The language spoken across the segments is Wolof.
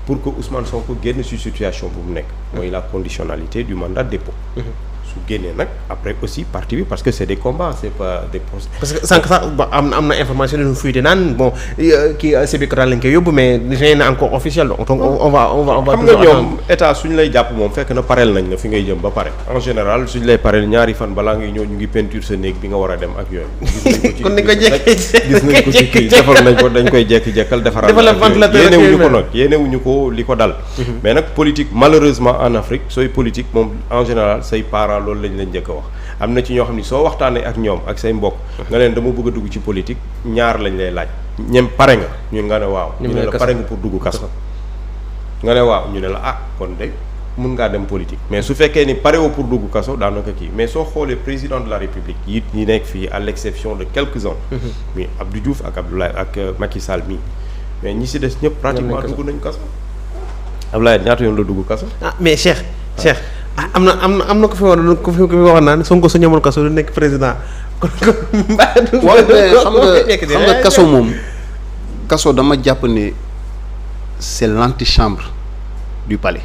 pour que Ousmane Sonko génn ci situation bu mu nekk mooy la conditionnalité du mandat de dépôt su génnee nag après aussi parti bi parce que c'est des combats c'est pas des procès. parce que sànq sax am na information yu ñu fuite naan bon kii Sébikotane lañ koy yóbbu mais rien n'est encore officiel donc on va xam nga ñoom état suñu lay jàpp moom fekk na pareel nañ la fi ngay jëm ba pare en général suñu lay pareel ñaari fan balaa ngay ñëw ñu ngi peinture sa néeg bi nga war a dem ak yooyu. kon nañ ko jekki gis nañ ko ci kii defal nañ ko dañ koy jekki-jekkal defaral yéenewuñu ko nag yéenewuñu ko li ko dal mais nag politique malheureusement en Afrique sooy politique moom en général say parents loolu lañ leen njëkk a wax am na ci ñoo xam ni soo waxtaanee ak ñoom ak say mbokk nga leen dama bëgg a dugg ci politique ñaar lañ lay laaj ñem pare nga ñu nga ne waaw ñu ne la pare nga pour dugg kaso nga ne waaw ñu ne la ah kon de mun ngaa dem politique mais su fekkee ni pare woo pour dugg kaso daanaka kii mais soo xoolee président de la république yi ñi nekk fii à l'exception de quelques-uns mais Abdou Diouf ak Abdoulaye ak Macky Sall mii mais ñi si des ñëpp pratiquement dugg nañu kaso Abdoulaye ñaata yoon la dugg kaso mais Cheikh am na ko fi wax naan Sonko su ñamoon kaso du nekk président kon xam nga kaso moom kaso dama jàpp ne c'est l'antichambre du palais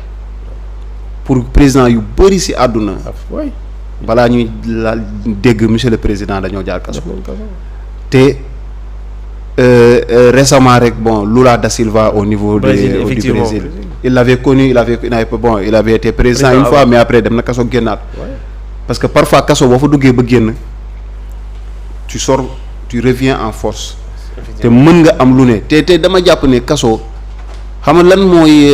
pour président yu bëri ci àdduna balaa ñuy la dégg monsieur le président dañoo jaar kaso te récemment rek bon Lula da Silva au niveau du Brésil il l'avait connu il avait été président une fois mais après dem na kaso génnaat parce que parfois kaso boo fa duggee ba génn tu sors tu reviens en force te mën nga am lu ne te dama jàpp ne kaso xam nga lan mooy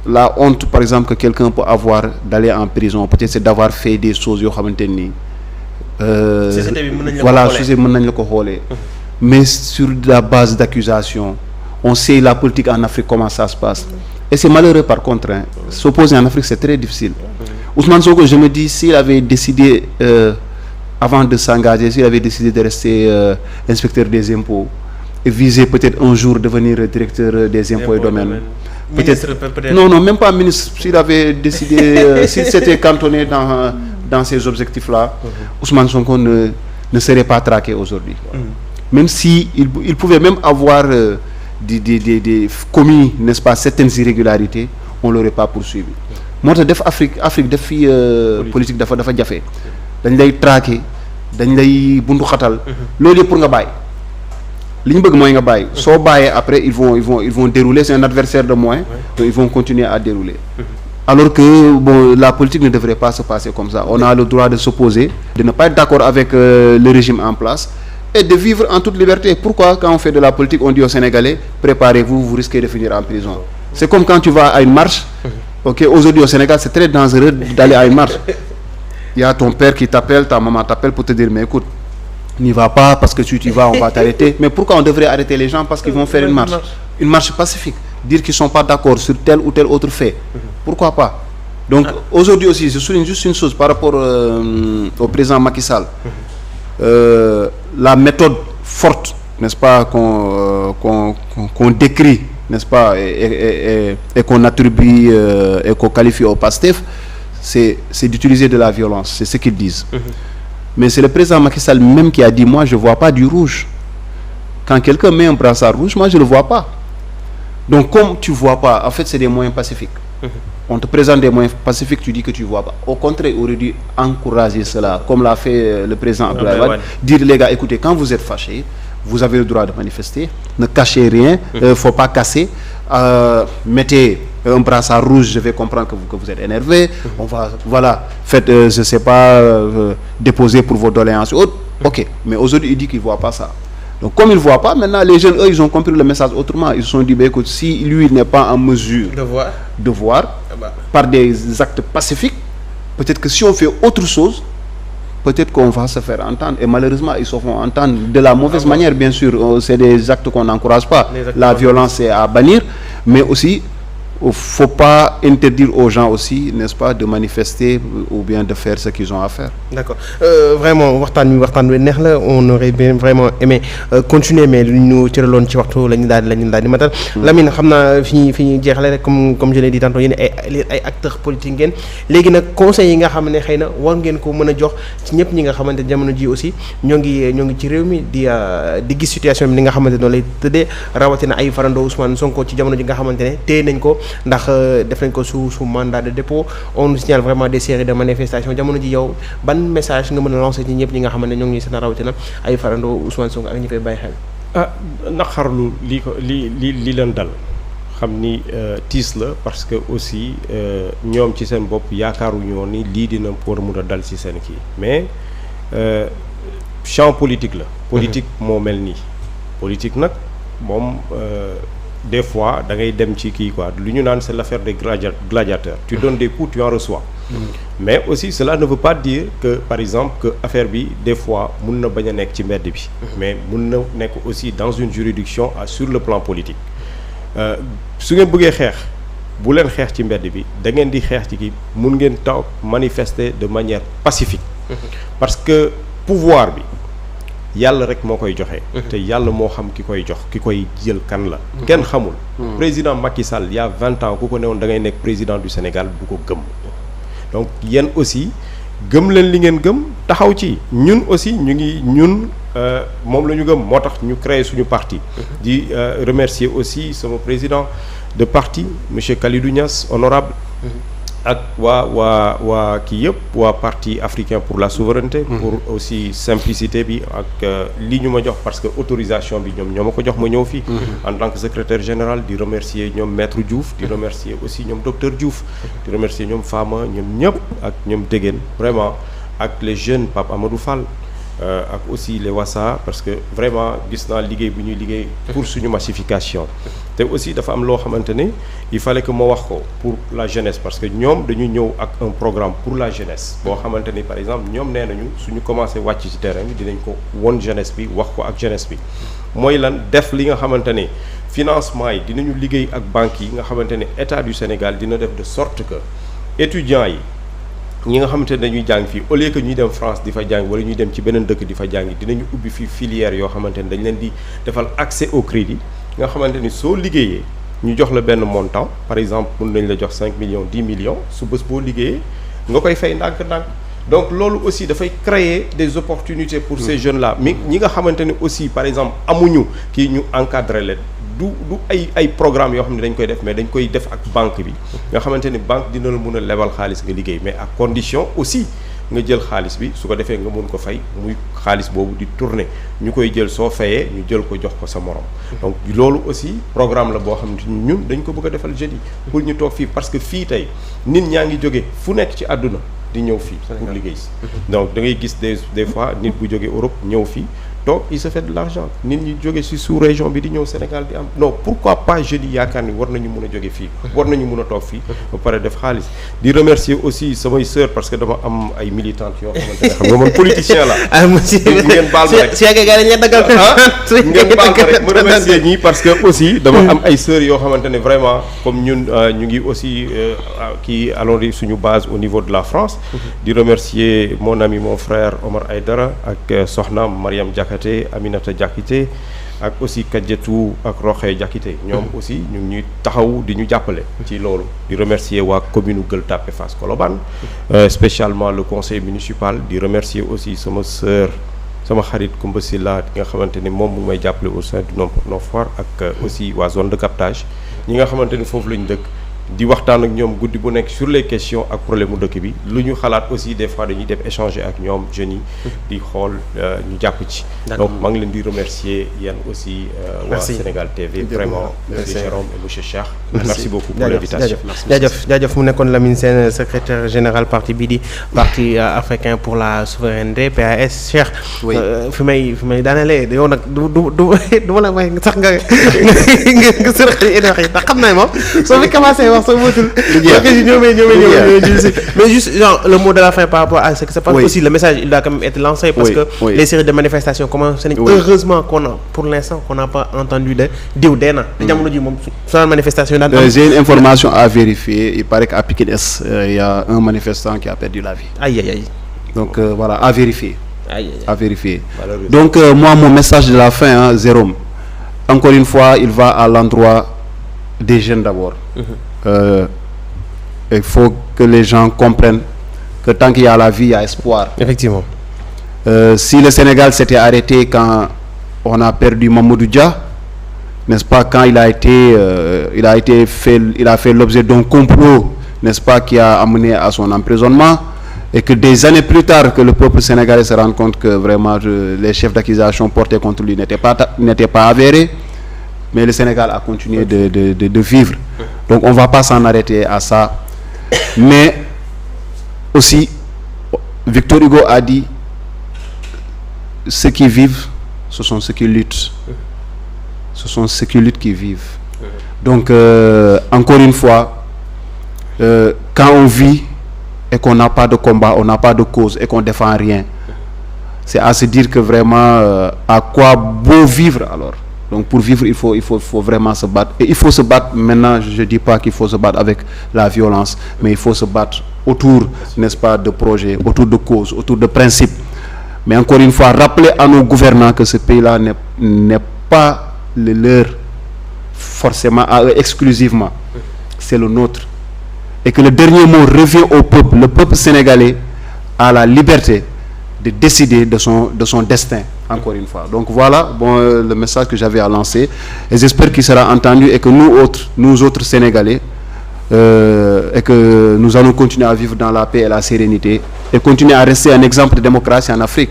la honte par exemple que quelqu'un peut avoir d'aller en prison peut-être c'est d'avoir fait des choses yoo xamante nii voilà société mën nañ la ko xoolee mais sur la base d'accusation on sait la politique en Afrique comment ça se passe et c'est malheureux par contre s'opposer en Afrique c'est très difficile Ousmane Sonko je me dis s'il avait décidé avant de s'engager s'il avait décidé de rester inspecteur des impôts et viser peut-être un jour devenir directeur des impôts et domaines peut-être non même pas ministre s'il avait décidé s'il s'était cantonné dans ces objectifs-là Ousmane Sonko ne serait pas traqué aujourd'hui même si il pouvait même avoir des commis n'est-ce pas certaines irrégularités on l'aurait pas poursuivi moo tax def Afrique def fi politique dafa jafe dañ lay traquer dañ lay bundu xatal loolu yëpp pour nga bàyyi li ñu bëgg mooy nga bàyyi soo bàyyee après ils vont dérouler c'est un adversaire de moins donc ils vont continuer à dérouler alors que bon la politique ne devrait pas se passer comme ça on a le droit de s'opposer de ne pas être d'accord avec le régime en place et de vivre en toute liberté. Pourquoi quand on fait de la politique on dit aux Sénégalais préparez-vous, vous risquez de finir en prison. C'est comme quand tu vas à une marche. Ok, aujourd'hui au Sénégal c'est très dangereux d'aller à une marche. Il y a ton père qui t'appelle, ta maman t'appelle pour te dire mais écoute, n'y va pas parce que tu y vas on va t'arrêter. Mais pourquoi on devrait arrêter les gens parce qu'ils vont faire une marche pacifique, dire qu'ils sont pas d'accord sur tel ou tel autre fait. Pourquoi pas? Donc aujourd'hui aussi je souligne juste une chose par rapport au président Macky Sall. La méthode forte, n'est-ce pas, qu'on décrit, n'est-ce pas, et qu'on attribue et qu'on qualifie au PASTEF, c'est d'utiliser de la violence, c'est ce qu'ils disent. Mais c'est le président Macky Sall même qui a dit moi je vois pas du rouge. Quand quelqu'un met un brassard rouge, moi je le vois pas. Donc comme tu vois pas, en fait c'est des moyens pacifiques. On te présente des moyens pacifiques, tu dis que tu vois pas. Au contraire, il aurait dû encourager cela, comme l'a fait le président Abdoulaye Wade. Dire les gars, écoutez, quand vous êtes fâchés, vous avez le droit de manifester, ne cachez rien, faut pas casser, mettez un brassard rouge, je vais comprendre que vous êtes énervé, on va, voilà, faites, je sais pas, déposer pour vos doléances autres. Ok, mais aujourd'hui, il dit qu'il voit pas ça. Donc comme ils ne voient pas, maintenant les jeunes, eux, ils ont compris le message autrement. Ils se sont dit, bah, écoute, si lui n'est pas en mesure de voir par des actes pacifiques, peut-être que si on fait autre chose, peut-être qu'on va se faire entendre. Et malheureusement, ils se font entendre de la mauvaise manière, bien sûr. C'est des actes qu'on n'encourage pas. La violence est à bannir, mais aussi, faut pas interdire aux gens aussi, n'est-ce pas, de manifester ou bien de faire ce qu'ils ont à faire. D'accord. Vraiment waxtaan wi neex la, on aurait bien vraiment aimé continuer, mais lu ñu cëraloon ci waxtu la ñu daal di matal. Lamine, xam naa fi ñuy jeexale rek comme je l'ai dit tantôt, yéen ay acteurs politiques ngeen. Léegi nag conseils yi nga xam ne xëy na war ngeen ko mën a jox ci ñëpp ñi nga xamante jamono ji aussi ñoo ngi ci réew mi di gis situation bi ni nga xamante noonu lay tëddee, rawatina ay farandoo Ousmane Sonko ci jamono ji nga xamante ne téye nañ ko ndax def nañ ko sous mandat de dépôt. On nous signale vraiment des séries de manifestations. Jamono ji yow ban message nga mën a lancer ci ñëpp ñi nga xamante ne ñoo ngi seen rawatina ay farandoo Ousmane Sonko ak ñi fay bàyyi xel. Naqarlu li leen dal xam ni tiis la, parce que aussi ñoom ci seen bopp yaakaaruñu woon ni lii dina pour mun a dal ci seen kii, mais champ politique la. politique moo mel nii. politique nag moom des fois da ngay dem ci kii quoi, lu ñu naan c'est l'affaire des gladiateurs. Tu donnes des coups, tu en reçois. Mais aussi cela ne veut pas dire que par exemple que affaire bi des fois mun na bañ a nekk ci mbedd bi. mais mun na nekk aussi dans une juridiction sur le plan politique. su ngeen bëggee xeex bu leen xeex ci mbedd bi, da ngeen di xeex ci kii, mun ngeen taw manifester de manière pacifique. parce que pouvoir bi yàlla rek moo koy joxe. te yàlla moo xam ki koy jox, ki koy jël kan la. kenn xamul. président Macky Sall il y a 20 ans ku ko newoon da ngay nekk président du Sénégal bu ko gëm. donc yéen aussi gëm leen li ngeen gëm taxaw ci. ñun aussi ñun moom la ñu gëm, moo tax ñu créer suñu parti. di remercier aussi sama président de parti monsieur Khalidou Niass honorable ak waa kii yëpp waa parti africain pour la souveraineté. pour aussi simplicité bi ak li ñu ma jox, parce que autorisation bi ñoo ma ko jox ma ñëw fii. en tant que secrétaire général. di remercier ñoom maître Diouf, di remercier aussi ñoom docteur Diouf, di remercier ñoom Fama, ñoom ñëpp ak ñoom Dégène vraiment, ak les jeunes Pape Amadou Fall. ak aussi les Wassa, parce que vraiment gis naa liggéey bu ñuy liggéey pour suñu massification. te aussi dafa am loo xamante ne il fallait que ma wax ko pour la jeunesse, parce que ñoom dañu ñëw ak un programme pour la jeunesse boo xamante ni par exemple ñoom nee nañu suñu commencé wàcc ci terrain bi dinañ ko won jeunesse bi, wax ko ak jeunesse bi. mooy lan, def li nga xamante ne financement yi dinañu liggéey ak banques yi nga xamante ne état du Sénégal dina def de sorte que étudiants yi ñi nga xamante ne dañuy jàng fii, au lieu que ñuy dem France di fa jàng wala ñuy dem ci beneen dëkk di fa jàngi, dinañu ubbi fii filière yoo xamante ne dañ leen di defal accès au crédit nga xamante ni soo liggéeyee ñu jox la benn montant. par exemple mun nañ la jox 5 millions 10 millions su bés boo liggéeyee nga koy fay ndànk-ndànk. donc loolu aussi dafay créer des opportunités pour ces jeunes là. mais ñi nga xamante ne aussi par exemple amuñu kii ñu encadrer leen. du ay programme yoo xam ne dañ koy def, mais dañ koy def ak banque bi nga xamante ni banque dina la mun a lebal xaalis nga liggéey, mais à condition aussi nga jël xaalis bi, su ko defee nga mun ko fay, muy xaalis boobu di tourner, ñu koy jël soo fayee ñu jël ko jox ko sa morom. donc loolu aussi programme la boo xam ne ñun dañ ko bëgg a defal jeunes yi pour ñu toog fii, parce que fii tey nit ñaa ngi jóge fu nekk ci àdduna di ñëw fii pour liggéey si. donc da ngay gis des fois nit bu jóge Europe ñëw fii donc il se fait de l'argent. nit ñi jóge ci sous-région bi di ñëw Sénégal di am, non pourquoi pas jeunes yi yaakaar ni war nañu mun a jóge fii, war nañu mun a toog fii ba pare def xaalis. di remercier aussi samay sœurs, parce que dama am ay militantes yoo xamante ne xam nga man politicien la. ngeen baal ma rek ngeen baal ma rek ma remercier ñii, parce que aussi dama am ay sœurs yoo xamante ne vraiment comme ñun ñu ngi aussi kii allons suñu base au niveau de la France. di remercier mon ami mon frère Omar Aïdara ak soxnaam Mariam Diakité, Aminata Diakité, ak aussi Kadjetou ak Roxé Diakité. ñoom aussi ñu ngi ñuy taxaw di ñu jàppale ci loolu. di remercier waa commune Gueule Tapée Fass Colobane, spécialement le conseil municipal. di remercier aussi sama sœur sama xarit Koumba Silla nga xamante ni moom mu may jàppale au sein du Nord Foire, ak aussi waa zone de captage ñi nga xamante ni foofu lañu dëkk. di waxtaan ak ñoom guddi bu nekk sur les questions ak problème mu dëkk bi, lu ñu xalaat aussi des fois dañuy dem échanger ak ñoom jeunes yi di xool ñu jàpp ci. donc maa ngi leen di remercier yéen aussi waa Sénégal TV vraiment monsieur Jérôme et monsieur Cheikh. merci beaucoup pour l'invitation. jaajëf mu nekkoon Lamine Sène secrétaire général parti bii di parti africain pour la souveraineté PAS. Cheikh fi may daanelee yow nag du ma la may sax nga sërxali énergie ndax xam naa moom soo fi commencé wax sax soo moytul. Mais juste genre le mot de la fin par rapport à ce que ça passe aussi le message il doit quand même être lancé parce que les séries de manifestations commencent nañ heureusement pour l'instant qu'on n'a pas entendu de diw dee na te jamono ji moom sa manifestation daan am. J'ai une information à vérifier. Il paraît qu'à Pikine Est il y a un manifestant qui a perdu la vie. Aïe. Donc voilà, à vérifier. À vérifier. Donc moi mon message de la fin, Jérôme, encore une fois, il va à l'endroit des jeunes d'abord. Il faut que les gens comprennent que tant qu'il y a la vie, il y a espoir. Effectivement. Si le Sénégal s'était arrêté quand on a perdu Mamadou Dia, n'est-ce pas, quand il a fait l'objet d'un complot, n'est-ce pas, qui a amené à son emprisonnement, et que des années plus tard que le peuple sénégalais se rende compte que vraiment les chefs d'accusation portés contre lui n'étaient pas avérés, mais le Sénégal a continué de vivre. Donc on ne va pas s'en arrêter à ça. Mais aussi, Victor Hugo a dit, ceux qui vivent, ce sont ceux qui luttent. Ce sont ceux qui luttent qui vivent. Donc, encore une fois, quand on vit et qu'on n'a pas de combat, on n'a pas de cause et qu'on ne défend rien, c'est à se dire que vraiment, à quoi beau vivre alors? Donc pour vivre, il faut vraiment se battre. Et il faut se battre, maintenant, je ne dis pas qu'il faut se battre avec la violence, mais il faut se battre autour, n'est-ce pas, de projets, autour de causes, autour de principes. Mais encore une fois, rappeler à nos gouvernants que ce pays-là n'est pas le leur forcément, à eux exclusivement. C'est le nôtre. Et que le dernier mot revient au peuple. Le peuple sénégalais a la liberté de décider de son destin, encore une fois. Donc voilà le message que j'avais à lancer. Et j'espère qu'il sera entendu et que nous autres Sénégalais, et que nous allons continuer à vivre dans la paix et la sérénité et continuer à rester un exemple de démocratie en Afrique.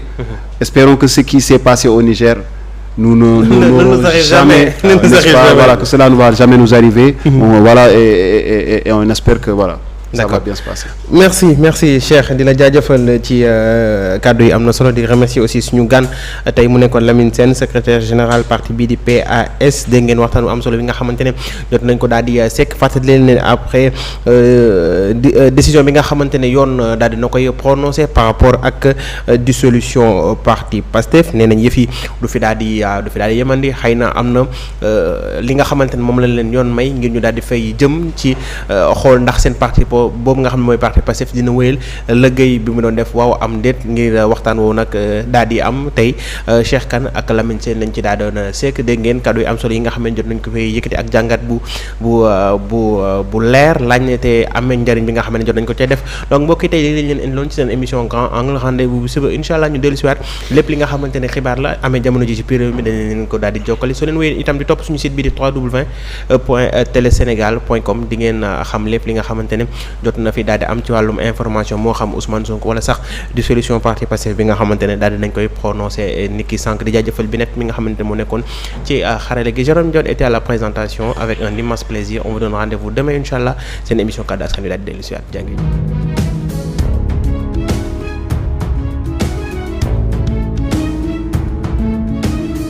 Espérons que ce qui s'est passé au Niger voilà, que cela ne va jamais nous arriver. Voilà, et on espère que voilà, ça va bien se passer. Merci Cheikh di la jaajëfal ci kàddu yi am na solo di remercier aussi suñu gan tey mu nekkoon Lamine Sène secrétaire général parti bii di PAS dégg ngeen waxtaan bu am solo bi nga xamante ne jot nañ ko daal di sekk fàttali leen ne après décision bi nga xamante ne yoon daal di na koy prononcé par rapport ak dissolution parti Pastef nee nañ yëf yi du fi daal di yemandi xëy na am na li nga xamante ne moom lañ leen yoon may ngir ñu daal di fay jëm ci xool ndax seen parti boobu nga xam ne mooy parti Pastef dina wéyal liggéey bi mu doon def waaw am déet ngir waxtaan woowu nag daal di am tey Cheikh Kane ak Lamine Sène lañ ci daal doon sekk dégg ngeen kàddu yi am solo yi nga xam ne jot nañ ko fay yëkkati ak jàngat bu leer laaj te amee njëriñ bi nga xam ne jot nañ ko cee def donc mbokk yi tey dañ leen indiloon ci seen émission Grand Angle rendez-vous bu suba incha allah ñu dellu si waat lépp li nga xamante ne xibaar la amee jamono ji ci biir réew mi dañ leen ko daal di jokkali soo leen wéyee itam di topp suñu site bi di www.telesenegal.com di ngeen xam lépp li nga xamante ne jot na fi daal di am ci wàllum information moo xam Ousmane Sonko wala sax dissolution parti Pastef bi nga xamante ne daal di nañ koy prononcé nit ki sànq di jaajëfal bi net mi nga xamante ne moo nekkoon ci xarale gi Jérôme Dione était à la présentation avec un immense plaisir on vous donne rendez-vous demain incha allah seen émission Kaddu Askan Wi daal di dellu si waat jàngi